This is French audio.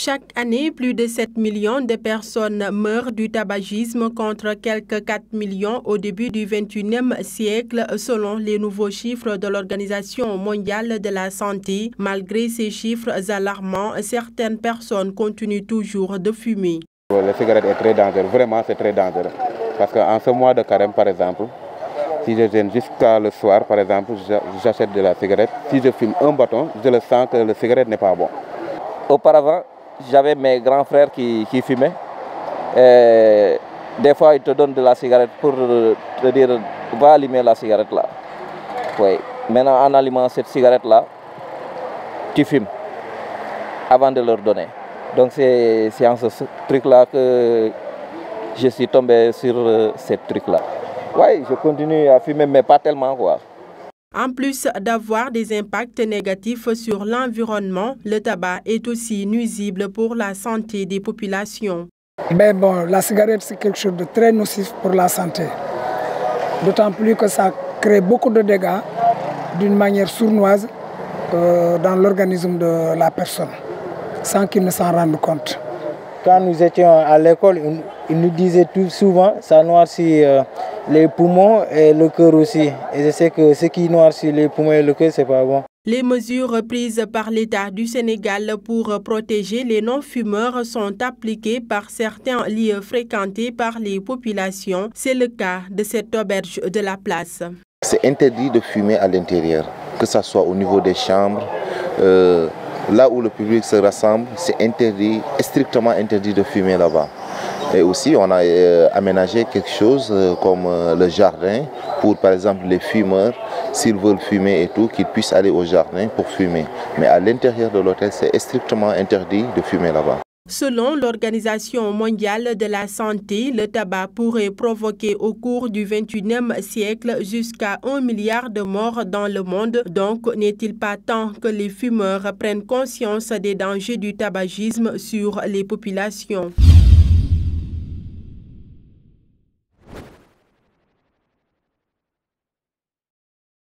Chaque année, plus de 7 millions de personnes meurent du tabagisme contre quelques 4 millions au début du XXIe siècle, selon les nouveaux chiffres de l'Organisation mondiale de la santé. Malgré ces chiffres alarmants, certaines personnes continuent toujours de fumer. La cigarette est très dangereuse, vraiment c'est très dangereux. Parce qu'en ce mois de carême, par exemple, si je viens jusqu'à le soir, par exemple, j'achète de la cigarette. Si je fume un bâton, je le sens que la cigarette n'est pas bon. Auparavant, j'avais mes grands frères qui fumaient. Et des fois, ils te donnent de la cigarette pour te dire, va allumer la cigarette là. Oui. Maintenant, en allumant cette cigarette là, tu fumes avant de leur donner. Donc c'est en ce truc-là que je suis tombé sur ce truc-là. Oui, je continue à fumer, mais pas tellement quoi. En plus d'avoir des impacts négatifs sur l'environnement, le tabac est aussi nuisible pour la santé des populations. Mais bon, la cigarette, c'est quelque chose de très nocif pour la santé. D'autant plus que ça crée beaucoup de dégâts d'une manière sournoise dans l'organisme de la personne, sans qu'il ne s'en rende compte. Quand nous étions à l'école, ils nous disaient tout souvent ça noircit les poumons et le cœur aussi. Et je sais que ce qui noircit les poumons et le cœur, c'est pas bon. Les mesures prises par l'État du Sénégal pour protéger les non-fumeurs sont appliquées par certains lieux fréquentés par les populations. C'est le cas de cette auberge de la place. C'est interdit de fumer à l'intérieur, que ce soit au niveau des chambres. Là où le public se rassemble, c'est interdit, strictement interdit de fumer là-bas. Et aussi, on a aménagé quelque chose comme le jardin pour, par exemple, les fumeurs, s'ils veulent fumer et tout, qu'ils puissent aller au jardin pour fumer. Mais à l'intérieur de l'hôtel, c'est strictement interdit de fumer là-bas. Selon l'Organisation mondiale de la santé, le tabac pourrait provoquer au cours du XXIe siècle jusqu'à 1 milliard de morts dans le monde. Donc, n'est-il pas temps que les fumeurs prennent conscience des dangers du tabagisme sur les populations?